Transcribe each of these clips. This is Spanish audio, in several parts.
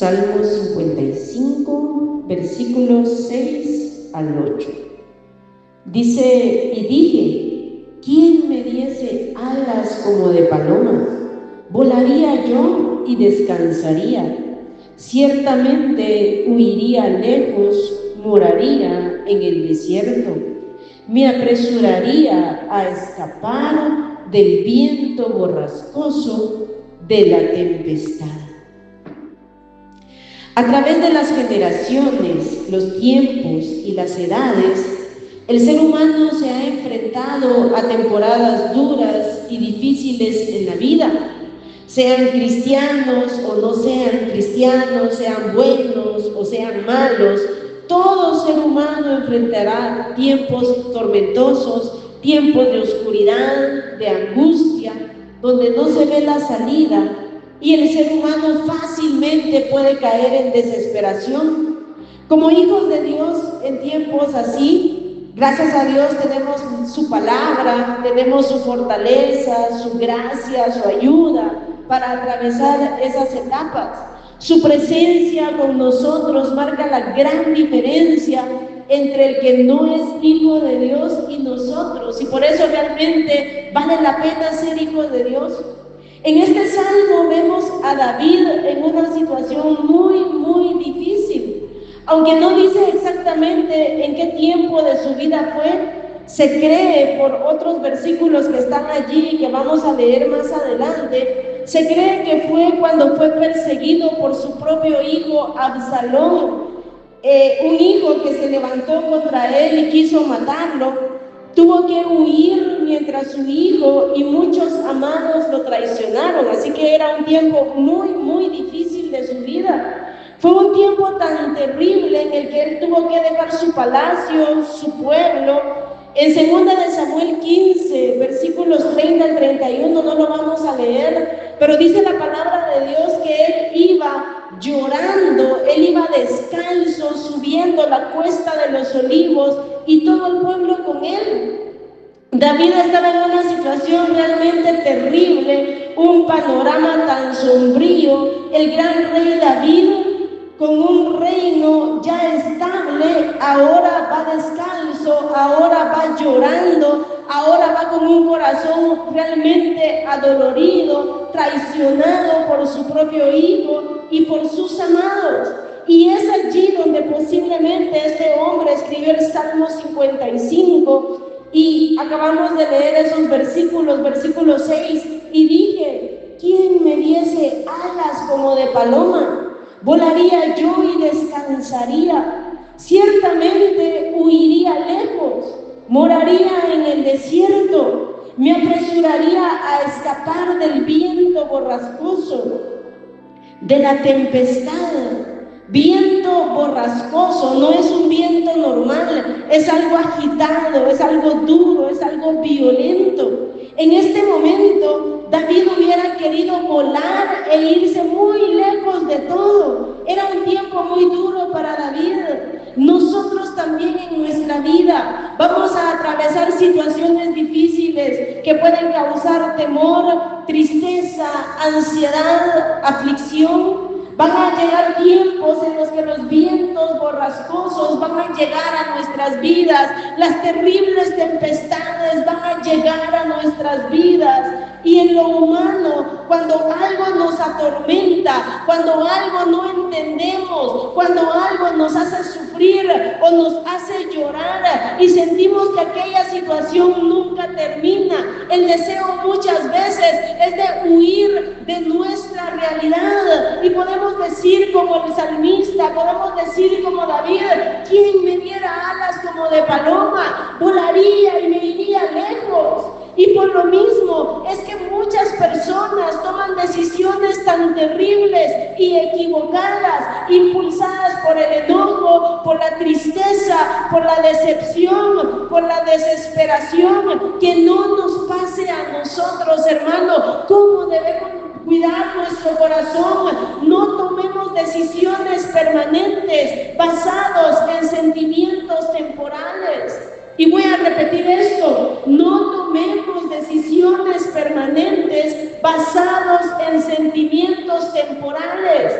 Salmo 55, versículos 6 al 8. Dice: y dije, ¿quién me diese alas como de paloma? Volaría yo y descansaría. Ciertamente huiría lejos, moraría en el desierto. Me apresuraría a escapar del viento borrascoso, de la tempestad. A través de las generaciones, los tiempos y las edades, el ser humano se ha enfrentado a temporadas duras y difíciles en la vida. Sean cristianos o no sean cristianos, sean buenos o sean malos, todo ser humano enfrentará tiempos tormentosos, tiempos de oscuridad, de angustia, donde no se ve la salida, y el ser humano fácilmente puede caer en desesperación. Como hijos de Dios en tiempos así, gracias a Dios tenemos su palabra, tenemos su fortaleza, su gracia, su ayuda para atravesar esas etapas. Su presencia con nosotros marca la gran diferencia entre el que no es hijo de Dios y nosotros, y por eso realmente vale la pena ser hijo de Dios. En este salmo vemos a David en una situación muy difícil. Aunque no dice exactamente en qué tiempo de su vida fue, se cree por otros versículos que están allí y que vamos a leer más adelante, se cree que fue cuando fue perseguido por su propio hijo Absalón, un hijo que se levantó contra él y quiso matarlo. Tuvo que huir mientras su hijo y muchos amados lo traicionaron, así que era un tiempo muy difícil de su vida. Fue un tiempo tan terrible en el que él tuvo que dejar su palacio, su pueblo. En 2 de Samuel 15, versículos 30 al 31, no lo vamos a leer, pero dice la palabra de Dios que él iba llorando, él iba descalzo, subiendo la cuesta de los olivos, y todo el pueblo con él. David estaba en una situación realmente terrible, un panorama tan sombrío. El gran rey David, con un reino ya estable, ahora va descalzo, ahora va llorando, ahora va con un corazón realmente adolorido, traicionado por su propio hijo y por sus amados. Y es allí donde posiblemente este hombre escribió el Salmo 55, y acabamos de leer esos versículos 6, y dije, ¿quién me diese alas como de paloma? Volaría yo y descansaría. Ciertamente huiría lejos, moraría en el desierto. Me apresuraría a escapar del viento borrascoso, de la tempestad. Viento borrascoso no es un viento normal, es algo agitado, es algo duro, es algo violento. En este momento, David hubiera querido volar e irse muy lejos de todo. Era un tiempo muy duro para David. Nosotros también en nuestra vida vamos a atravesar situaciones difíciles que pueden causar temor, tristeza, ansiedad, aflicción. Van a llegar tiempos en los que los vientos borrascosos van a llegar a nuestras vidas, las terribles tempestades van a llegar a nuestras vidas. Y en lo humano, cuando algo nos atormenta, cuando algo no entendemos, cuando algo nos hace sufrir o nos hace llorar y sentimos que aquella situación nunca termina, el deseo muchas veces es de huir de nuestra realidad, y podemos decir como el salmista, podemos decir como David, ¿quién me diera alas como de paloma? Volaría y me iría lejos. Y por lo mismo es que muchas personas toman decisiones tan terribles y equivocadas, impulsadas por el enojo, por la tristeza, por la decepción, por la desesperación. Que no nos pase a nosotros, hermano. ¿Cómo debemos cuidar nuestro corazón? No tomemos decisiones permanentes basados en sentimientos temporales. Y voy a repetir esto: no tomemos decisiones permanentes basados en sentimientos temporales.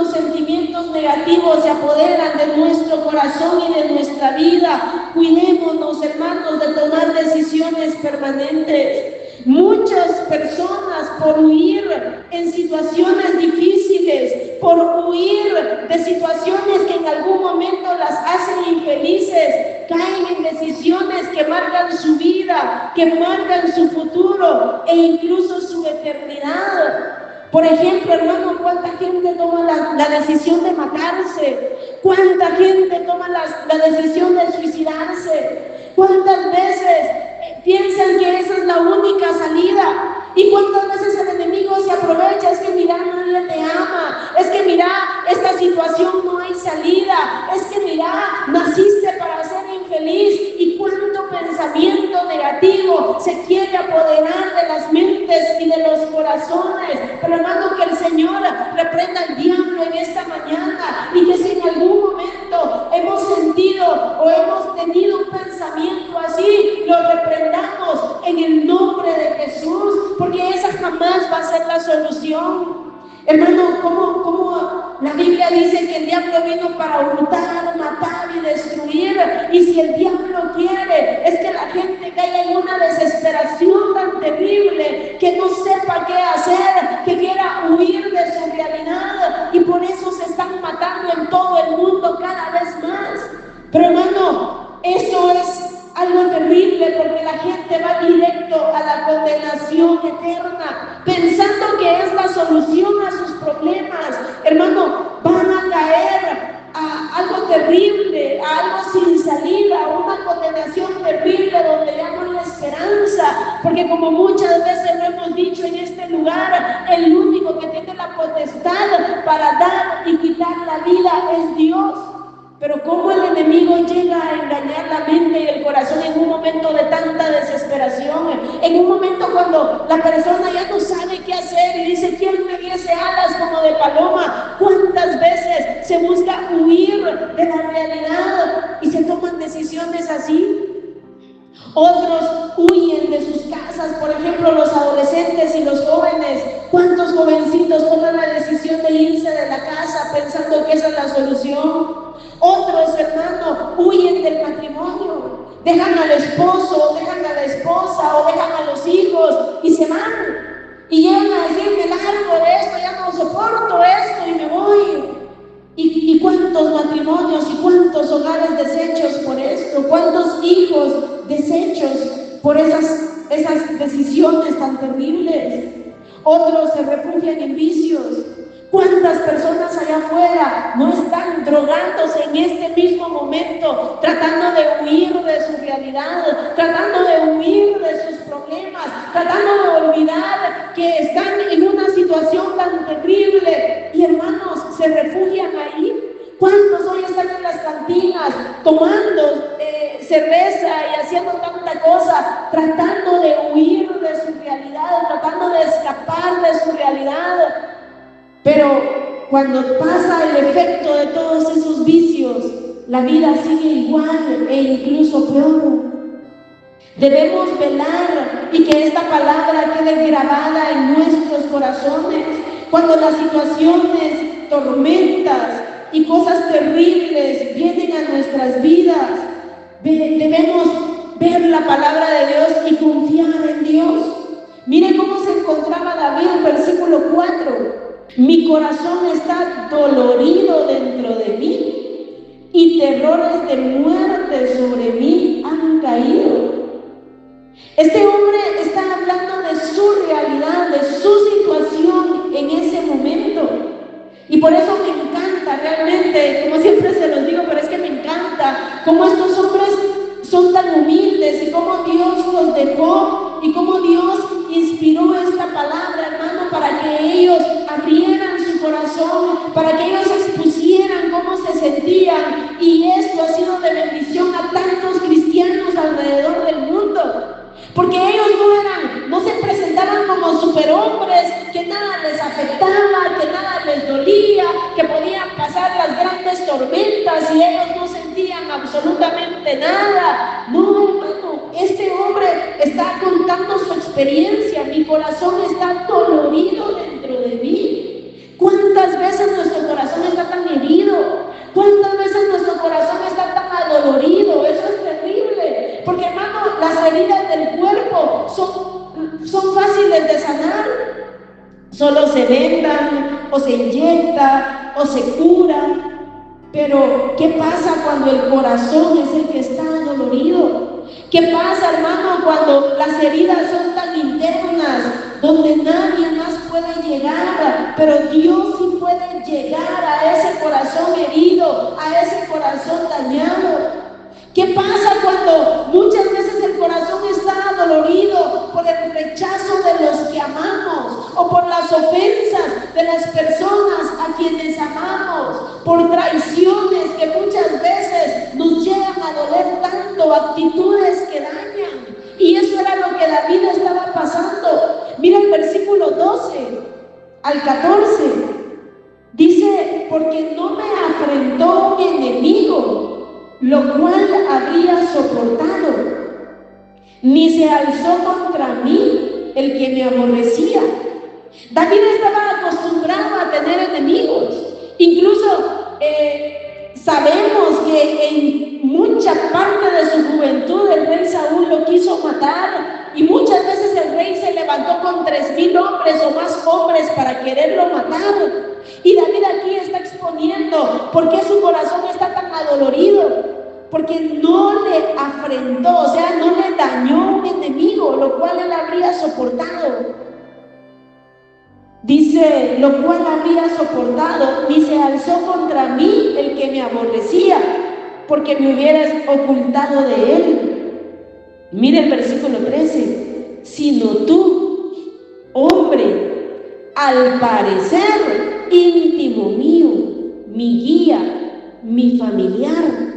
los sentimientos negativos se apoderan de nuestro corazón y de nuestra vida. Cuidémonos, hermanos, de tomar decisiones permanentes. Muchas personas, por huir en situaciones difíciles, por huir de situaciones que en algún momento las hacen infelices, caen en decisiones que marcan su vida, que marcan su futuro e incluso su eternidad. Por ejemplo, hermano, ¿cuánta gente toma la decisión de matarse? ¿Cuánta gente toma la decisión de suicidarse? ¿Cuántas veces piensan que esa es la única salida? ¿Y cuántas veces el enemigo se aprovecha? Es que mira, nadie te ama. Es que mira, esta situación no hay salida. Es que mira, naciste para ser infeliz. ¿Y cuánto pensamiento negativo se quiere apoderar de las mentes y de los corazones? Pero hermano, que el Señor reprenda al diablo en esta mañana, y que si en algún momento hemos sentido o hemos tenido un pensamiento así, lo reprendamos en el nombre de Jesús, porque esa jamás va a ser la solución. Hermano, ¿cómo la Biblia dice que el diablo vino para hurtar, matar y destruir? Y si el diablo quiere, es que la gente caiga en una desesperación tan terrible que no sepa qué hacer, que quiera huir de su realidad, y por eso se están matando en todo el mundo cada vez más. Pero hermano, eso es algo terrible, porque la gente va directo a la condenación eterna, pensando que es la solución a sus problemas. Hermano, van a caer a algo terrible, a algo sin salida, a una condenación terrible donde ya no hay esperanza, porque como muchas veces lo hemos dicho en este lugar, el único que tiene la potestad para dar y quitar la vida es Dios. Pero cómo el enemigo llega a engañar la mente y el corazón en un momento de tanta desesperación, en un momento cuando la persona ya no sabe qué hacer y dice: ¿quién me diese alas como de paloma? ¿Cuántas veces se busca huir de la realidad y se toman decisiones así? Otros huyen de sus casas, por ejemplo, los adolescentes y los jóvenes. ¿Cuántos jovencitos toman la decisión de irse de la casa pensando que esa es la solución? Otros, hermanos, huyen del matrimonio, dejan al esposo, dejan a la esposa o dejan a los hijos y se van. Y llegan a decir: me largo de esto, ya no soporto esto y me voy. ¿Y cuántos matrimonios y cuántos hogares deshechos por esto? ¿Cuántos hijos deshechos por esas decisiones tan terribles? Otros se refugian en vicios. ¿Cuántas personas allá afuera no están drogándose en este mismo momento, tratando de huir de su realidad, tratando de huir de sus problemas, tratando de olvidar que están en una situación tan terrible? Y hermanos, se refugian ahí. ¿Cuántos hoy están en las cantinas tomando cerveza y haciendo tanta cosa, tratando de huir de su realidad, tratando de escapar de su realidad? Pero cuando pasa el efecto de todos esos vicios, la vida sigue igual e incluso peor. Debemos velar y que esta palabra quede grabada en nuestros corazones. Cuando las situaciones, tormentas y cosas terribles vienen a nuestras vidas, debemos ver la palabra de Dios y confiar en Dios. Mire cómo se encontraba David en versículo 4. Mi corazón está dolorido dentro de mí, y terrores de muerte sobre mí han caído. Este hombre está hablando de su realidad, de su situación en ese momento. Y por eso me encanta realmente, como siempre se los digo, pero es que me encanta cómo estos hombres son tan humildes y cómo Dios los dejó y cómo Dios inspiró esta palabra, hermano, para que ellos abrieran su corazón, para que ellos expusieran cómo se sentían. Y esto ha sido de bendición a tantos cristianos alrededor del mundo. Porque ellos no se presentaban como superhombres, que nada les afectaba, que nada les dolía, que podían pasar las grandes tormentas y ellos no sentían absolutamente nada. No, hermano, este hombre está contando su experiencia. Mi corazón está dolorido dentro de mí. ¿Cuántas veces nuestro corazón solo se vendan o se inyecta o se cura. Pero ¿qué pasa cuando el corazón es el que está dolorido? ¿Qué pasa, hermano, cuando las heridas son tan internas, donde nadie más puede llegar, pero Dios sí puede llegar a ese corazón herido, a ese corazón dañado? ¿Qué pasa cuando muchas veces el corazón está dolorido por el rechazo de los que amamos o por las ofensas de las personas a quienes amamos, por traiciones que muchas veces nos llegan a doler tanto, actitudes que dañan? Y eso era lo que David estaba pasando. Mira el versículo 12 al 14. Dice: porque no me afrentó mi enemigo, lo cual habría soportado, ni se alzó contra mí el que me aborrecía. David estaba acostumbrado a tener enemigos. Incluso sabemos que en mucha parte de su juventud el rey Saúl lo quiso matar, y muchas veces el rey se levantó con 3,000 hombres o más hombres para quererlo matar. Y David aquí está exponiendo por qué su corazón está tan adolorido, porque no le afrentó, o sea, no le dañó a un enemigo, lo cual él habría soportado. Dice: lo cual habría soportado, ni se alzó contra mí el que me aborrecía, porque me hubieras ocultado de él. Mire el versículo 13: sino tú, hombre, al parecer íntimo mío, mi guía, mi familiar.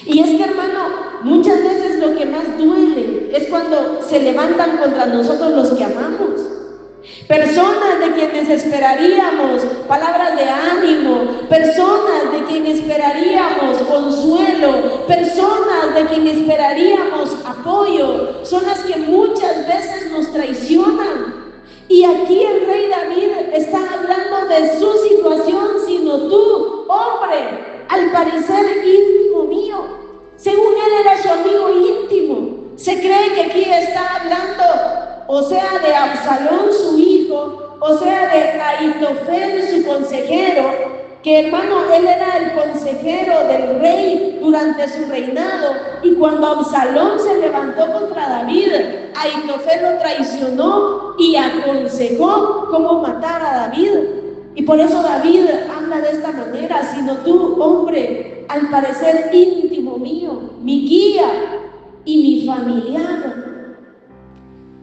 Y es que, hermano, muchas veces lo que más duele es cuando se levantan contra nosotros los que amamos. Personas de quienes esperaríamos palabras de ánimo, personas de quienes esperaríamos consuelo, personas de quienes esperaríamos apoyo, son las que muchas veces nos traicionan. Y aquí el rey David está hablando de su situación: sino tú, hombre, al parecer íntimo mío. Según él era su amigo íntimo. Se cree que aquí está hablando, o sea, de Absalón, su hijo, o sea, de Ahitofel, su consejero, que, hermano, él era el consejero del rey durante su reinado. Y cuando Absalón se levantó contra David, Ahitofel lo traicionó y aconsejó cómo matar a David. Y por eso David habla de esta manera: sino tú, hombre, al parecer íntimo mío, mi guía y mi familiar,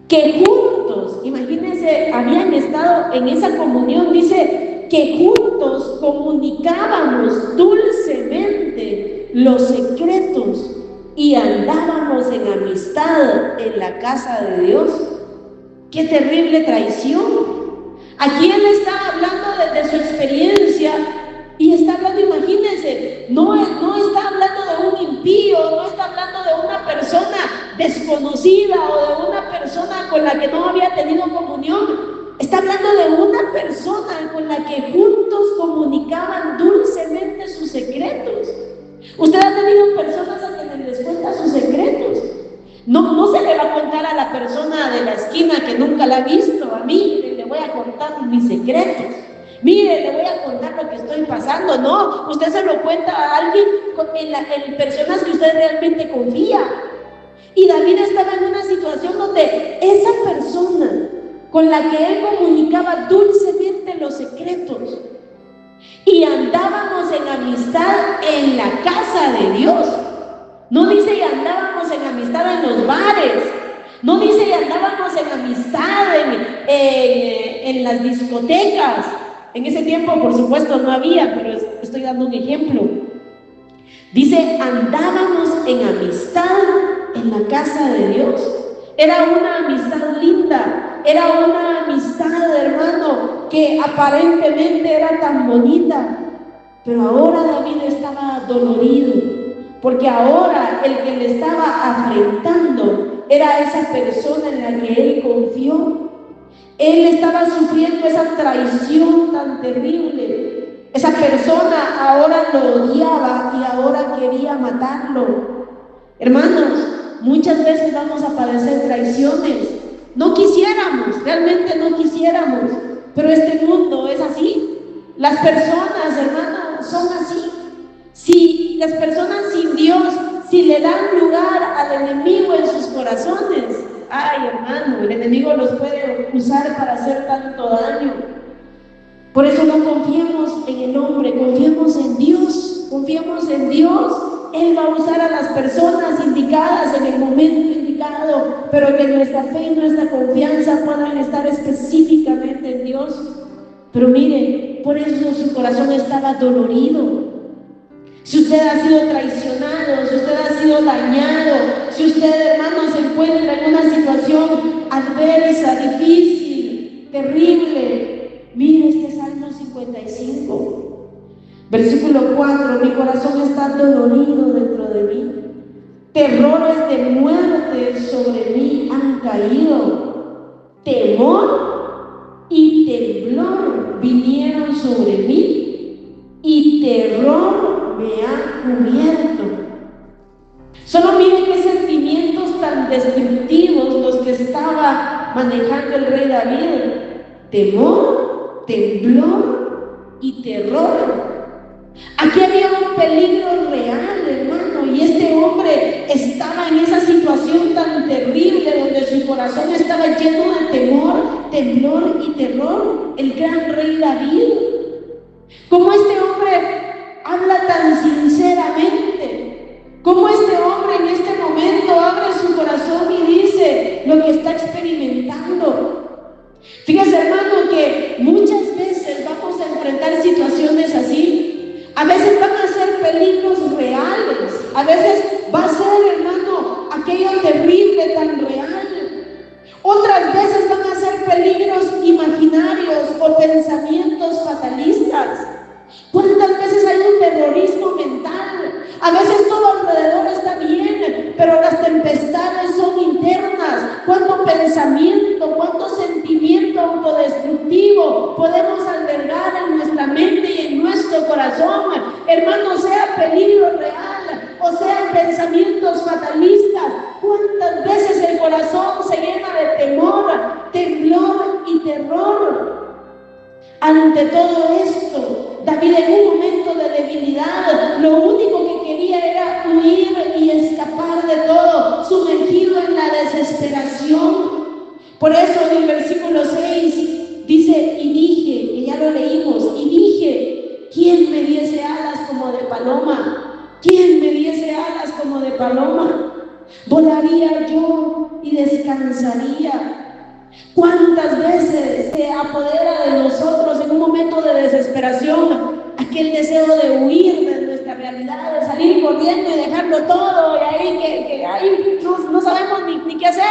que juntos, imagínense, habían estado en esa comunión. Dice que juntos comunicábamos dulcemente los secretos y andábamos en amistad en la casa de Dios. ¡Qué terrible traición! Aquí él está hablando de su experiencia, y está hablando, imagínense, no está hablando de un impío, no está hablando de una persona desconocida o de una persona con la que no había tenido comunión. Está hablando de una persona con la que juntos comunicaban dulcemente sus secretos. Usted ha tenido personas a quienes les cuenta sus secretos. No se le va a contar a la persona de la esquina que nunca la ha visto: a mí le voy a contar mis secretos, mire, le voy a contar lo que estoy pasando. No, usted se lo cuenta a alguien en personas que usted realmente confía. Y David estaba en una situación donde esa persona con la que él comunicaba dulcemente los secretos, y andábamos en amistad en la casa de Dios. No dice: y andábamos en amistad en los bares. No dice: y andábamos en amistad en las discotecas. En ese tiempo, por supuesto, no había, pero estoy dando un ejemplo. Dice: andábamos en amistad en la casa de Dios. Era una amistad linda, era una amistad, hermano, que aparentemente era tan bonita. Pero ahora David estaba dolorido, porque ahora el que le estaba afrentando era esa persona en la que él confió. Él estaba sufriendo esa traición tan terrible. Esa persona ahora lo odiaba y ahora quería matarlo. Hermanos, muchas veces vamos a padecer traiciones. No quisiéramos, realmente no quisiéramos. Pero este mundo es así. Las personas, hermanos, son así. Si las personas sin Dios, si le dan lugar al enemigo en sus corazones, ay, hermano, el enemigo los puede usar para hacer tanto daño. Por eso no confiemos en el hombre, confiemos en Dios, confiemos en Dios. Él va a usar a las personas indicadas en el momento indicado, pero que nuestra fe y nuestra confianza puedan estar específicamente en Dios. Pero mire, por eso su corazón estaba dolorido. Si usted ha sido traicionado, si usted ha sido dañado, si usted, hermano, se encuentra en una situación adversa, difícil, terrible, mire este Salmo 55, versículo 4: mi corazón está dolorido dentro de mí, terrores de muerte sobre mí han caído, temor y temblor vinieron sobre mí, y terror me ha cubierto. Solo miren qué sentimientos tan destructivos los que estaba manejando el rey David: temor, temblor y terror. Aquí había un peligro real, hermano, y este hombre estaba en esa situación tan terrible donde su corazón estaba lleno de temor, temblor y terror. El gran rey David, como este hombre habla tan sinceramente, como este hombre en este momento abre su corazón y dice lo que está experimentando. Fíjese, hermano, que muchas veces vamos a enfrentar situaciones así. A veces van a ser peligros reales, a veces va a ser, hermano, aquello terrible tan real. Otras veces van a ser peligros imaginarios o pensamientos fatalistas. ¿Cuántas veces hay un terrorismo mental? A veces todo alrededor está bien, pero las tempestades son internas. ¿Cuánto pensamiento, cuánto sentimiento autodestructivo podemos albergar en nuestra mente y en nuestro corazón? Hermano, sea peligro real o sean pensamientos fatalistas, ¿cuántas veces el corazón se llena de temor, temblor y terror? Ante todo esto, David, en un momento de debilidad, lo único que quería era huir y escapar de todo, sumergido en la desesperación. Por eso en el versículo 6 dice: y dije, que ya lo leímos, y dije, ¿quién me diese alas como de paloma? ¿Quién me diese alas como de paloma? Volaría yo y descansaría. ¿Cuántas veces se apodera de nosotros en un momento de desesperación aquel deseo de huir de nuestra realidad, de salir corriendo y dejarlo todo, y ahí no sabemos ni qué hacer?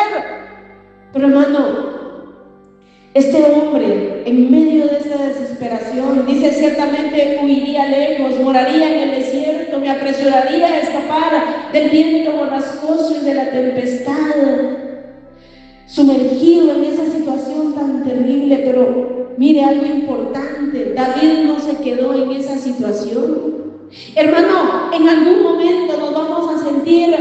Pero, hermano, este hombre, en medio de esa desesperación, dice: ciertamente huiría lejos, moraría en el desierto, me apresuraría a escapar del viento borrascoso y de la tempestad. Sumergido en esa situación tan terrible. Pero mire algo importante: David no se quedó en esa situación. Hermano, en algún momento nos vamos a sentir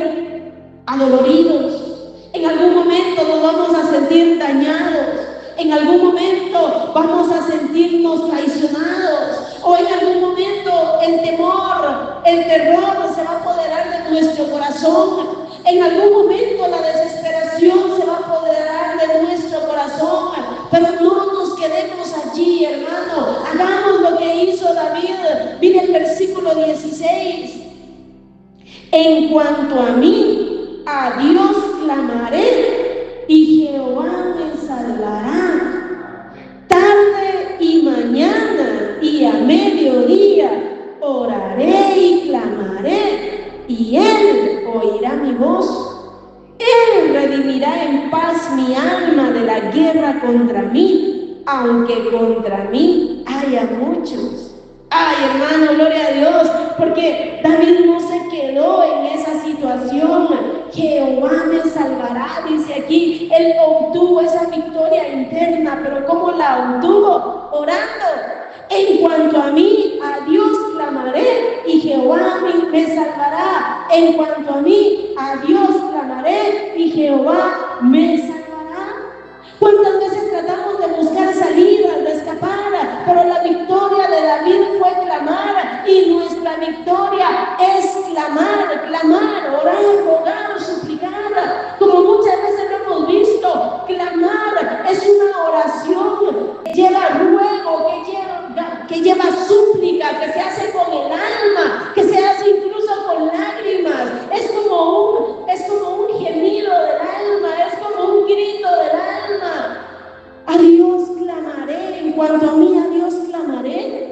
adoloridos, en algún momento nos vamos a sentir dañados, en algún momento vamos a sentirnos traicionados, o en algún momento el temor, el terror se va a apoderar de nuestro corazón. En algún momento la desesperación se va a apoderar de nuestro corazón. Pero no nos quedemos allí, hermano. Hagamos lo que hizo David. Mire el versículo 16: en cuanto a mí, a Dios clamaré y Jehová me salvará. Tarde y mañana y a mediodía oraré y clamaré, y Él oirá mi voz. Él redimirá en paz mi alma de la guerra contra mí, aunque contra mí haya muchos. Ay, hermano, gloria a Dios, porque David no se quedó en esa situación. Jehová me salvará, dice aquí. Él obtuvo esa victoria interna, pero ¿cómo la obtuvo? Orando. En cuanto a mí, a Dios clamaré y Jehová me salvará. En cuanto a mí, a Dios clamaré y Jehová me salvará. ¿Cuántas veces tratamos de buscar salidas, de escapar, pero la victoria de David fue clamar, y nuestra victoria es clamar, orar, rogar, suplicar. Como muchas veces lo hemos visto, clamar es una oración que lleva ruego, que lleva súplica, que se hace con el alma, que se hace incluso con lágrimas. Es como un gemido del alma, es como un grito del alma. A Dios clamaré, en cuanto a mí, a Dios clamaré.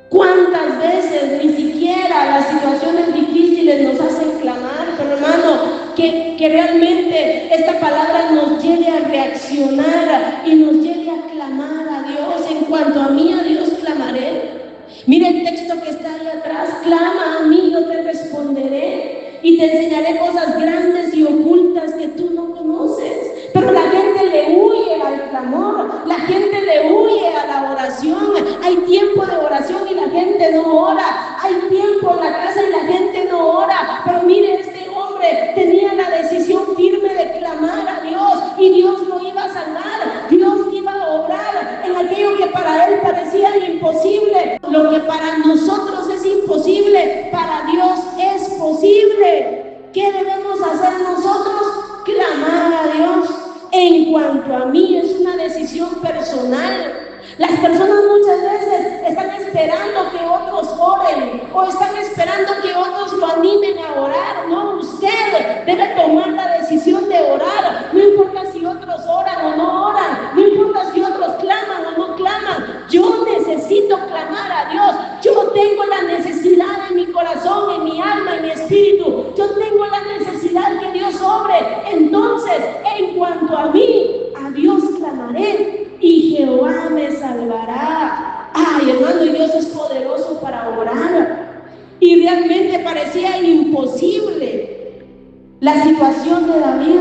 ¿Cuántas veces ni siquiera las situaciones difíciles nos hacen clamar? Pero hermano, que realmente esta palabra nos lleve a reaccionar y nos lleve a clamar a Dios. En cuanto a mí, a Dios clamaré. Mira el texto que está ahí atrás: clama a mí, yo te responderé y te enseñaré cosas grandes y ocultas que tú no conoces. Pero la gente le huye al clamor, la gente le huye a la oración. Hay tiempo de oración y la gente no ora. Hay tiempo en la casa y la gente no ora. Pero mire, este hombre tenía la decisión firme de clamar a Dios, y Dios lo iba a sanar. Dios iba a obrar en aquello que para él parecía imposible. Lo que para nosotros es imposible, para Dios es posible. ¿Qué debemos hacer nosotros? Clamar a Dios. En cuanto a mí, es una decisión personal. Las personas muchas veces están esperando que otros oren, o están esperando que otros lo animen a orar. No, usted debe tomar la decisión de orar. No importa si otros oran o no oran, no importa si otros claman o no claman. Yo necesito clamar a Dios. Yo tengo la necesidad en mi corazón, en mi alma, en mi espíritu. Yo tengo la necesidad que Dios obre. Entonces, en cuanto a mí, a Dios clamaré, y Jehová me salvará. Ay, hermano, Dios es poderoso para orar. Y realmente parecía imposible la situación de David,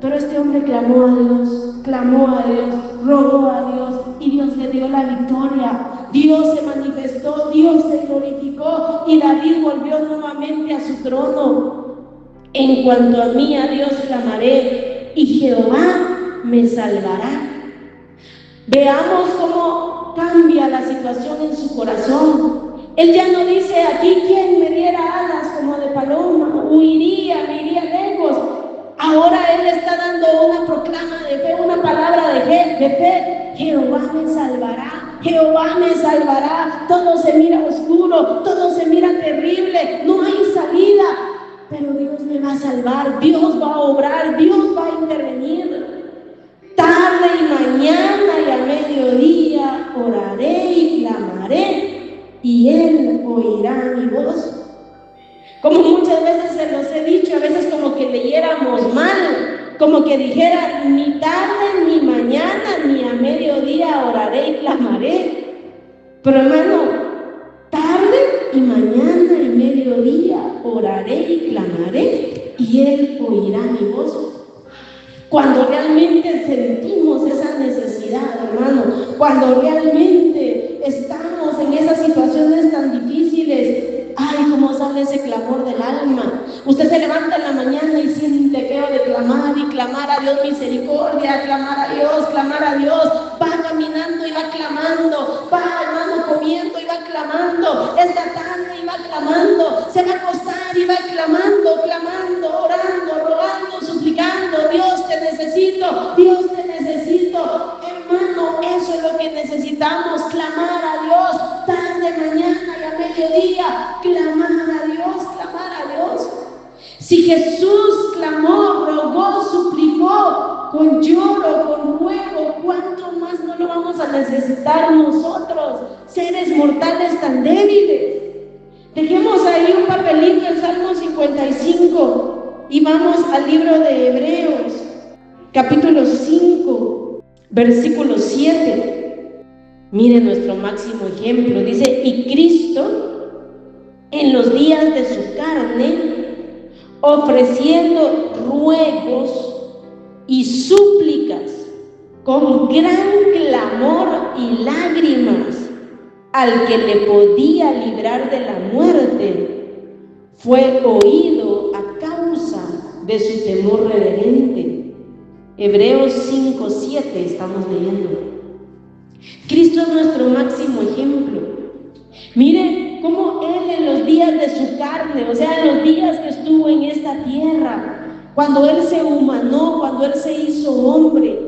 pero este hombre clamó a Dios, rogó a Dios, y Dios le dio la victoria. Dios se manifestó, Dios se glorificó, y David volvió nuevamente a su trono. En cuanto a mí, a Dios clamaré, y Jehová me salvará. Veamos cómo cambia la situación en su corazón. Él ya no dice: aquí quien me diera alas como de paloma, huiría, me iría lejos. Ahora él está dando una proclama de fe, una palabra de fe. Jehová me salvará, Jehová me salvará. Todo se mira oscuro, todo se mira terrible, no hay salida, pero Dios me va a salvar, Dios va a obrar, Dios va a intervenir. Tarde y mañana y a mediodía oraré y clamaré, y Él oirá mi voz. Como muchas veces se los he dicho, a veces como que leyéramos mal, como que dijera: ni tarde, ni mañana, ni a mediodía oraré y clamaré. Pero hermano, tarde y mañana y mediodía oraré y clamaré, y Él oirá mi voz. Cuando realmente sentimos esa necesidad, hermano, cuando realmente estamos en esas situaciones tan difíciles, ay, cómo sale ese clamor del alma. Usted se levanta en la mañana y siente feo de clamar y clamar a Dios misericordia, clamar a Dios, va caminando y va clamando, va, hermano, comiendo y va clamando, esta tarde y va clamando, se va a acostar y va clamando, orando, rogando, suplicando: Dios te necesito, Dios te necesito. Hermano, eso es lo que necesitamos, clamar a Dios, tarde, mañana y a mediodía, clamar a Dios. Si Jesús clamó, rogó, suplicó, con lloro, con ruego, ¿cuánto más no lo vamos a necesitar nosotros, seres mortales tan débiles? Dejemos ahí un papelito en Salmo 55 y vamos al libro de Hebreos, capítulo 5, versículo 7. Mire nuestro máximo ejemplo. Dice: y Cristo, en los días de su carne, ofreciendo ruegos y súplicas con gran clamor y lágrimas al que le podía librar de la muerte, fue oído a causa de su temor reverente. Hebreos 5:7 estamos leyendo. Cristo es nuestro máximo ejemplo. Mire cómo Él en los días de su carne, o sea, en los días que estuvo en esta tierra, cuando Él se humanó, cuando Él se hizo hombre,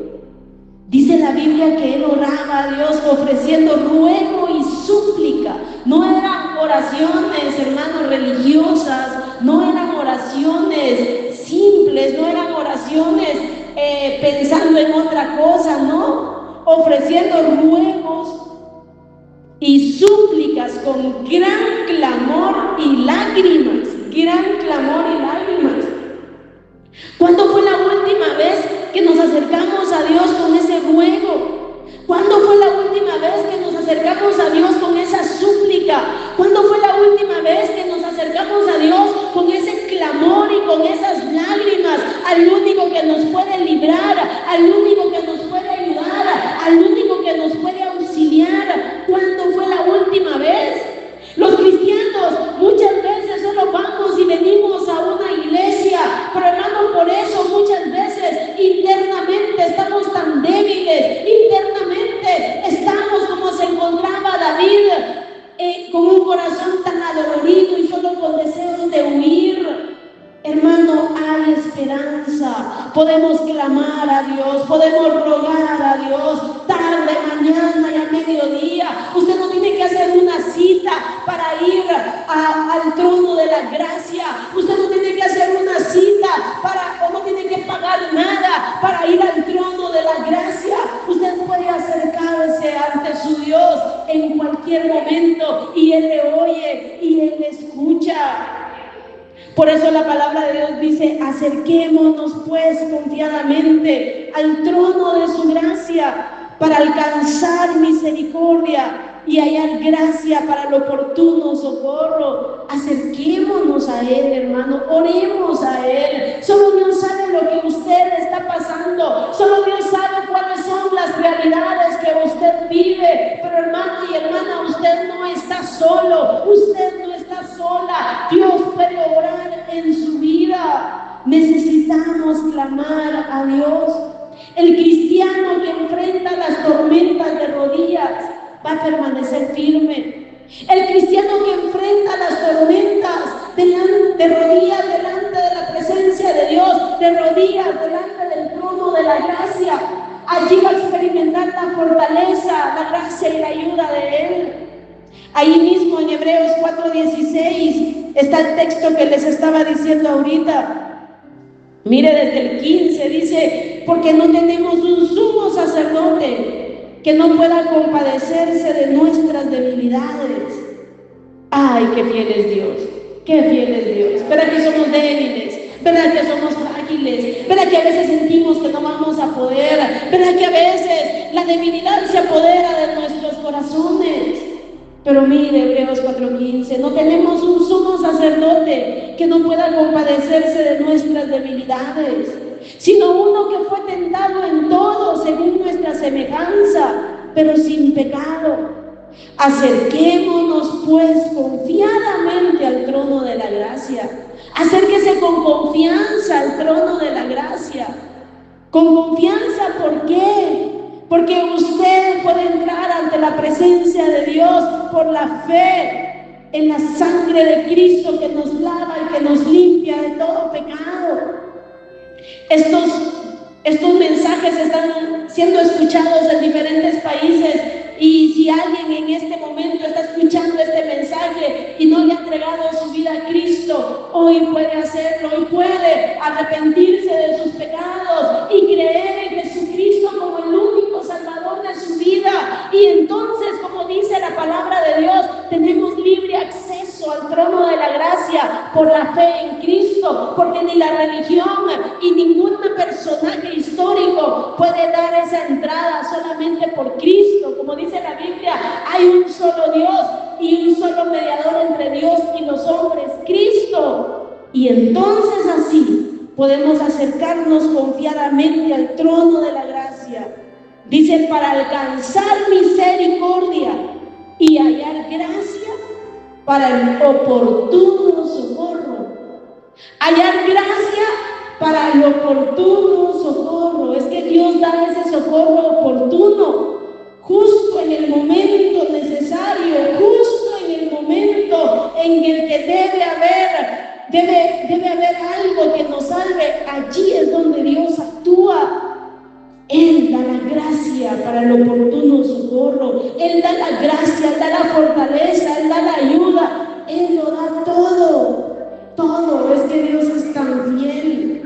dice la Biblia que Él oraba a Dios ofreciendo ruego y súplica. No eran oraciones, hermanos, religiosas, no eran oraciones simples, no eran oraciones pensando en otra cosa, no, ofreciendo ruegos y súplicas con gran clamor y lágrimas, gran clamor y lágrimas. ¿Cuándo fue la última vez que nos acercamos a Dios con ese ruego? ¿Cuándo fue la última vez que nos acercamos a Dios con esa súplica? ¿Cuándo fue la última vez que nos acercamos a Dios con ese clamor y con esas lágrimas al único que nos puede librar, al único que nos puede ayudar, al único que nos puede auxiliar? ¿Cuándo fue la última vez? Los cristianos muchas veces solo vamos y venimos a una iglesia, pero hermano, por eso muchas veces internamente estamos tan débiles, internamente estamos como se encontraba David, con un corazón tan adolorido y solo con deseos de huir. Hermano, hay esperanza. Podemos clamar a Dios, podemos rogar a Dios tarde, mañana y a mediodía. Usted no tiene que hacer una cita para ir al trono de la gracia. Usted no tiene que hacer una cita o no tiene que pagar nada para ir al trono de la gracia. Usted puede acercarse ante su Dios en cualquier momento y Él le oye y Él le escucha. Por eso la palabra de Dios dice: acerquémonos pues confiadamente al trono de su gracia para alcanzar misericordia y hallar gracia para el oportuno socorro. Acerquémonos a Él, hermano, oremos a Él. Solo Dios sabe lo que usted está pasando, solo Dios sabe cuáles son las realidades que usted vive. Pero hermano y hermana, usted no está solo, usted no está sola. Dios puede obrar en su vida. Necesitamos clamar a Dios. El cristiano que enfrenta las tormentas de rodillas va a permanecer firme. El cristiano que enfrenta las tormentas de rodillas delante de la presencia de Dios, de rodillas delante del trono de la gracia, allí va a experimentar la fortaleza, la gracia y la ayuda de Él. Ahí mismo en Hebreos 4:16 está el texto que les estaba diciendo ahorita. Mire, desde el 15 dice: porque no tenemos un sumo sacerdote que no pueda compadecerse de nuestras debilidades. Ay, qué fiel es Dios, qué fiel es Dios. ¿Verdad que somos débiles? ¿Verdad que somos frágiles? ¿Verdad que a veces sentimos que no vamos a poder? ¿Verdad que a veces la debilidad se apodera de nuestros corazones? Pero mire, Hebreos 4:15, no tenemos un sumo sacerdote que no pueda compadecerse de nuestras debilidades, sino uno que fue tentado en todo según nuestra semejanza, pero sin pecado. Acerquémonos pues confiadamente al trono de la gracia. Acérquese con confianza al trono de la gracia. Con confianza, ¿por qué? Porque usted puede entrar ante la presencia de Dios por la fe en la sangre de Cristo que nos lava y que nos limpia de todo pecado. Estos mensajes están siendo escuchados en diferentes países, y si alguien en este momento está escuchando este mensaje y no le ha entregado su vida a Cristo, hoy puede hacerlo, hoy puede arrepentirse de sus pecados y creer en Jesucristo como el único Salvador de su vida. Y entonces, como dice la palabra de Dios, tenemos libre acceso al trono de la gracia por la fe en Cristo, porque ni la religión y ningún personaje histórico puede dar esa entrada, solamente por Cristo. Como dice la Biblia, hay un solo Dios y un solo mediador entre Dios y los hombres, Cristo. Y entonces así podemos acercarnos confiadamente al trono de la gracia. Dice: para alcanzar misericordia y hallar gracia para el oportuno socorro. Hallar gracia para el oportuno socorro. Es que Dios da ese socorro oportuno justo en el momento necesario, justo en el momento en el que debe haber algo que nos salve. Allí es donde Dios actúa. Él da la gracia para el oportuno socorro. Él da la gracia, Él da la fortaleza, Él da la ayuda. Él lo da todo. Todo. Es que Dios es tan fiel.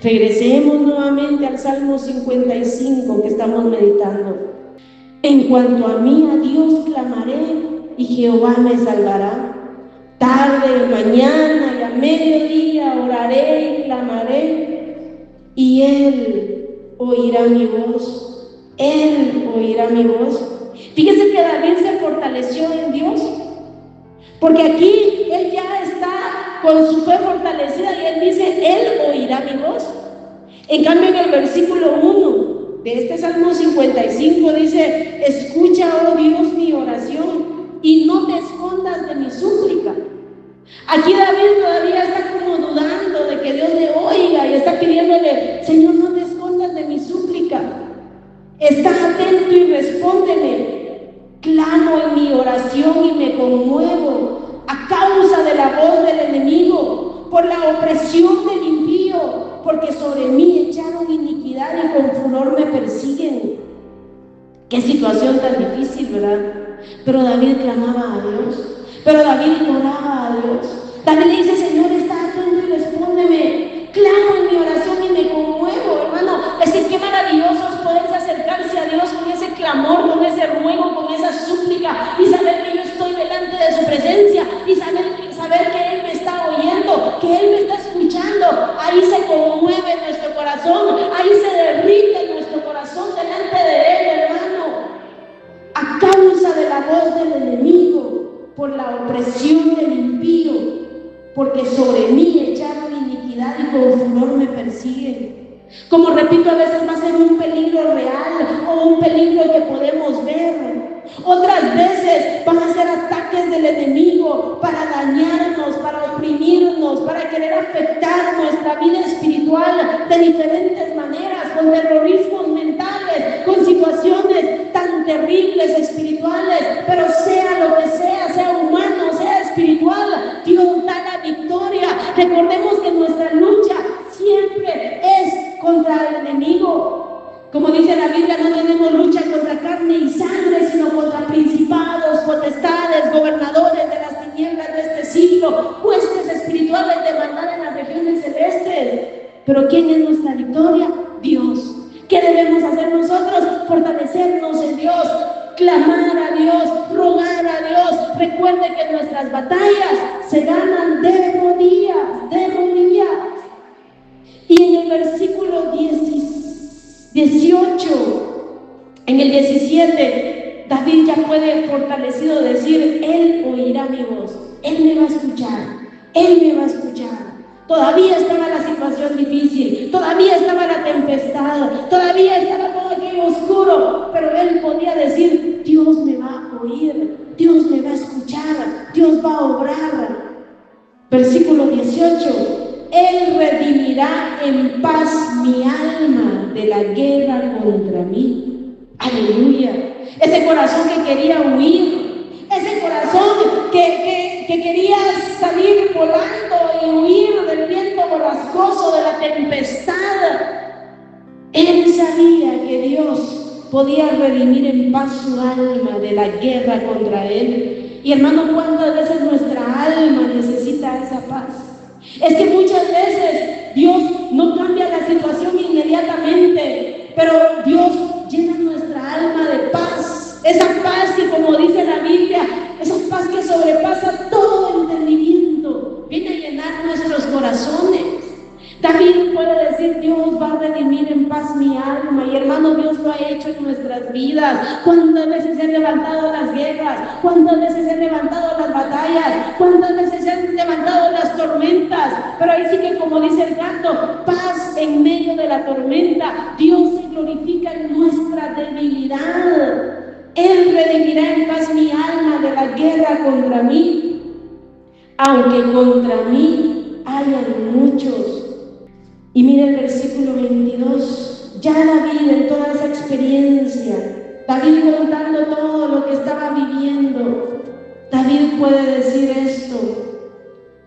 Regresemos nuevamente al Salmo 55 que estamos meditando. En cuanto a mí, a Dios clamaré y Jehová me salvará. Tarde, mañana y a mediodía oraré y clamaré y Él oirá mi voz. Él oirá mi voz. Fíjese que David se fortaleció en Dios, porque aquí él ya está con su fe fortalecida y él dice, Él oirá mi voz. En cambio, en el versículo 1 de este Salmo 55 dice, escucha, oh Dios, mi oración y no te escondas de mi súplica. Aquí David todavía está como dudando de que Dios le oiga y está pidiéndole, Señor, no te escondas de mi súplica. Está atento y respóndeme. Clamo en mi oración y me conmuevo a causa de la voz del enemigo, por la opresión del impío, porque sobre mí echaron iniquidad y con furor me persiguen. Qué situación tan difícil, ¿verdad? Pero David clamaba a Dios. Pero David oraba a Dios. David le dice, Señor, está atento y respóndeme. Clamo en mi oración y me conmuevo, hermano. Es que qué maravilloso es poderse acercarse a Dios con ese clamor, con ese ruego, con esa súplica y saber que yo estoy delante de su presencia y saber que Él me está oyendo, que Él me está escuchando. Ahí se conmueve nuestro corazón, ahí se derrite nuestro corazón delante de Él, hermano. A causa de la voz del enemigo, por la opresión del impío, porque sobre mí echaron iniquidad y con furor me persiguen. Como repito, a veces va a ser un peligro real o un peligro que podemos ver. Otras veces van a ser ataques del enemigo para dañarnos, para oprimirnos, para querer afectar nuestra vida espiritual de diferentes maneras, con terrorismos mentales, con situaciones tan terribles espirituales. Pero sea lo que sea humano, sea espiritual, Dios da la victoria. Recordemos que nuestra lucha siempre es contra el enemigo. Como dice la Biblia, no tenemos lucha contra carne y sangre, sino contra principados, potestades, gobernadores de las tinieblas de este siglo, huestes espirituales de maldad en las regiones celestes. Pero ¿quién es nuestra victoria? Dios. ¿Qué debemos hacer nosotros? Fortalecernos en Dios, clamar a Dios, rogar a Dios. Recuerde que nuestras batallas se ganan de rodillas, de rodillas. Y en el versículo 18, en el 17, David ya puede fortalecido decir, Él oirá mi voz, Él me va a escuchar, Él me va a escuchar. Todavía estaba la situación difícil, todavía estaba la tempestad, todavía estaba todo aquello oscuro, pero él podía decir, Dios me va a oír, Dios me va a escuchar, Dios va a obrar. Versículo 18. Él redimirá en paz mi alma de la guerra contra mí. Aleluya. Ese corazón que quería huir, ese corazón que quería salir volando y huir del viento borrascoso, de la tempestad. Él sabía que Dios podía redimir en paz su alma de la guerra contra él. Y hermano, ¿cuántas veces nuestra alma necesita esa paz? Es que muchas veces Dios no cambia la situación inmediatamente, pero Dios llena nuestra alma de paz. Esa paz que, como dice la Biblia, esa paz que sobrepasa todo entendimiento, viene a llenar nuestros corazones. David puede decir, Dios va a redimir en paz mi alma. Y hermano, Dios lo ha hecho en nuestras vidas. ¿Cuántas veces se han levantado las guerras? ¿Cuántas veces se han levantado las batallas? ¿Cuántas veces se han levantado las tormentas? Pero ahí sí que, como dice el canto, paz en medio de la tormenta. Dios se glorifica en nuestra debilidad. Él redimirá en paz mi alma de la guerra contra mí, aunque contra mí hayan muchos. Y mira el versículo 22, ya David en toda esa experiencia David contando todo lo que estaba viviendo. David puede decir esto,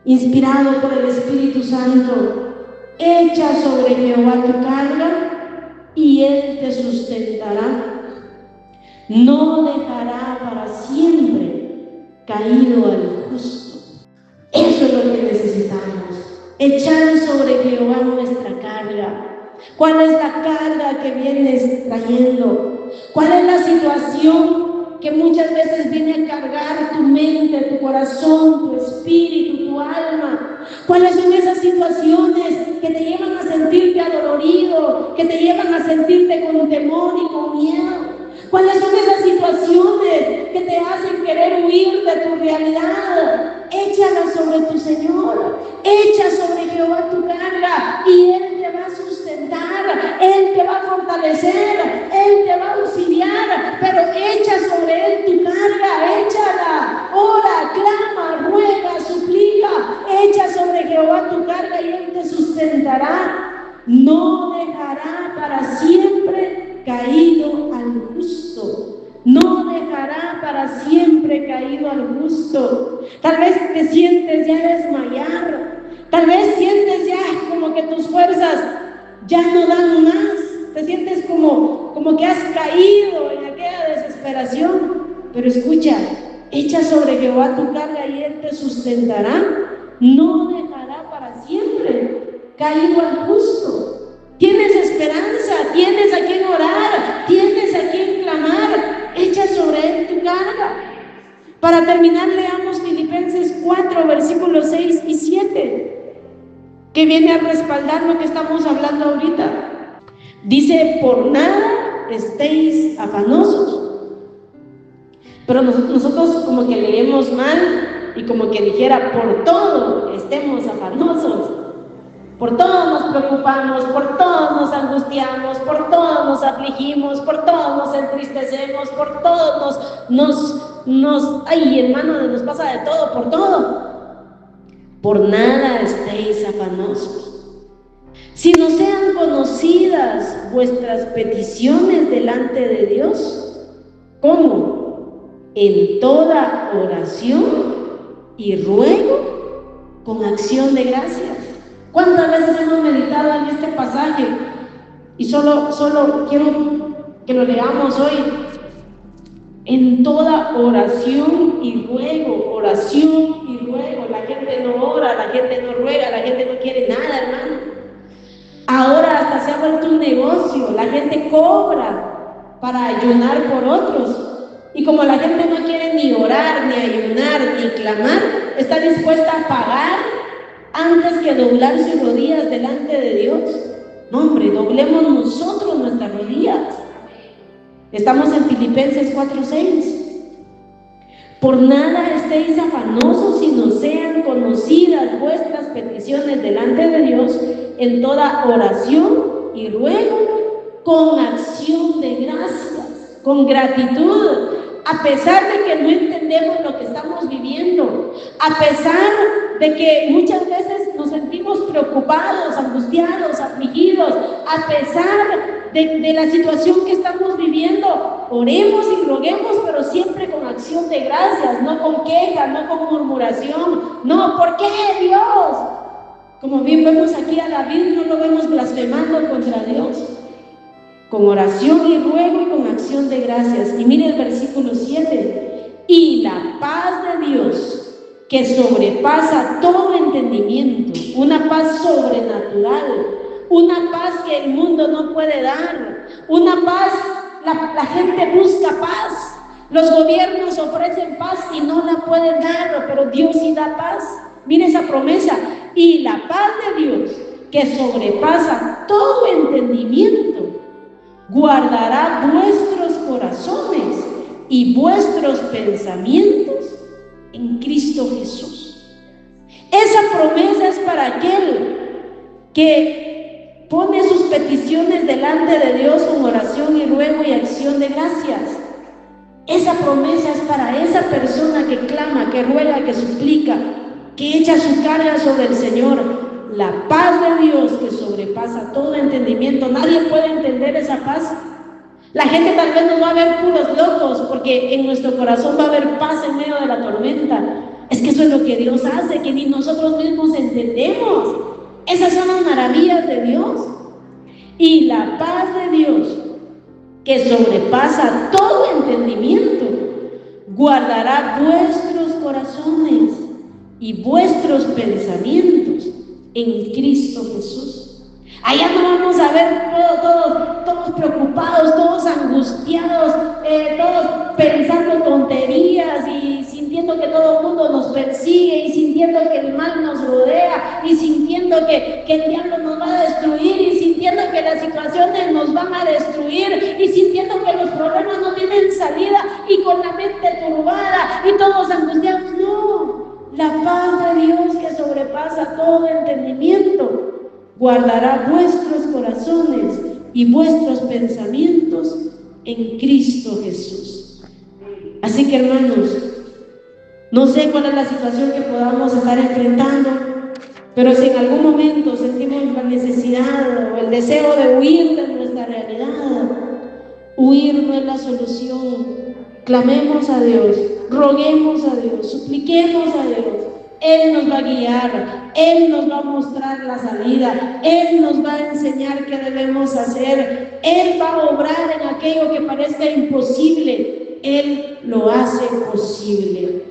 inspirado por el Espíritu Santo: echa sobre Jehová tu carga y Él te sustentará. No dejará para siempre caído al justo. Eso es lo que necesitamos, echar sobre Jehová nuestra carga. ¿Cuál es la carga que vienes trayendo? ¿Cuál es la situación que muchas veces viene a cargar tu mente, tu corazón, tu espíritu, tu alma? ¿Cuáles son esas situaciones que te llevan a sentirte adolorido, que te llevan a sentirte con temor y con miedo? ¿Cuáles son esas situaciones que te hacen querer huir de tu realidad? Échala sobre tu Señor, echa sobre Jehová tu carga y Él te va a sustentar, Él te va a fortalecer, Él te va a auxiliar, pero echa sobre Él tu carga, échala, ora, clama, ruega, suplica, echa sobre Jehová tu carga y Él te sustentará. No dejará para siempre caído al justo. No dejará para siempre caído al justo. Tal vez te sientes ya desmayar. Tal vez sientes ya como que tus fuerzas ya no dan más. Te sientes como que has caído en aquella desesperación. Pero escucha, echa sobre Jehová tu carga y Él te sustentará. No dejará para siempre caído al justo. Tienes esperanza, tienes a quien orar, tienes a quien clamar. Echa sobre Él tu carga. Para terminar, leamos Filipenses 4, versículos 6 y 7, que viene a respaldar lo que estamos hablando ahorita. Dice: por nada estéis afanosos. Pero nosotros como que leemos mal y como que dijera: por todo estemos afanosos. Por todo nos preocupamos, por todo nos angustiamos, por todo nos afligimos, por todo nos entristecemos, por todo ay hermano, nos pasa de todo, por todo. Por nada estéis afanosos, sino sean conocidas vuestras peticiones delante de Dios. ¿Cómo? En toda oración y ruego con acción de gracias. ¿Cuántas veces hemos meditado en este pasaje? Y solo quiero que lo leamos hoy. En toda oración y ruego, oración y ruego. La gente no ora, la gente no ruega, la gente no quiere nada, hermano. Ahora hasta se ha vuelto un negocio. La gente cobra para ayunar por otros. Y como la gente no quiere ni orar, ni ayunar, ni clamar, está dispuesta a pagar antes que doblar sus rodillas delante de Dios. No, hombre, doblemos nosotros nuestras rodillas. Estamos en Filipenses 4:6. Por nada estéis afanosos, sino sean conocidas vuestras peticiones delante de Dios en toda oración y ruego con acción de gracias, con gratitud. A pesar de que no entendemos lo que estamos viviendo, a pesar de que muchas veces nos sentimos preocupados, angustiados, afligidos, a pesar de la situación que estamos viviendo, oremos y roguemos, pero siempre con acción de gracias, no con queja, no con murmuración. No, ¿por qué Dios? Como bien vemos aquí a David, no lo vemos blasfemando contra Dios. Con oración y ruego y con acción de gracias. Y mire el versículo 7. Y la paz de Dios, que sobrepasa todo entendimiento, una paz sobrenatural, una paz que el mundo no puede dar, una paz, la gente busca paz, los gobiernos ofrecen paz y no la pueden dar, pero Dios sí da paz. Mire esa promesa. Y la paz de Dios, que sobrepasa todo entendimiento, guardará vuestros corazones y vuestros pensamientos en Cristo Jesús. Esa promesa es para aquel que pone sus peticiones delante de Dios con oración y ruego y acción de gracias. Esa promesa es para esa persona que clama, que ruega, que suplica, que echa su carga sobre el Señor. La paz de Dios que sobrepasa todo entendimiento. Nadie puede entender esa paz. La gente tal vez nos va a ver puros locos, porque en nuestro corazón va a haber paz en medio de la tormenta. Es que eso es lo que Dios hace, que ni nosotros mismos entendemos. Esas son las maravillas de Dios. Y la paz de Dios, que sobrepasa todo entendimiento, guardará vuestros corazones y vuestros pensamientos en Cristo Jesús. Allá no vamos a ver todos preocupados, todos angustiados, todos pensando tonterías y sintiendo que todo el mundo nos persigue y sintiendo que el mal nos rodea y sintiendo que el diablo nos va a destruir y sintiendo que las situaciones nos van a destruir y sintiendo que los problemas no tienen salida y con la mente turbada y todos angustiados. No, la paz de Dios que sobrepasa todo entendimiento guardará vuestros corazones y vuestros pensamientos en Cristo Jesús. Así que, hermanos, no sé cuál es la situación que podamos estar enfrentando, pero si en algún momento sentimos la necesidad o el deseo de huir de nuestra realidad, huir no es la solución. Clamemos a Dios, roguemos a Dios, supliquemos a Dios. Él nos va a guiar, Él nos va a mostrar la salida, Él nos va a enseñar qué debemos hacer, Él va a obrar en aquello que parezca imposible, Él lo hace posible.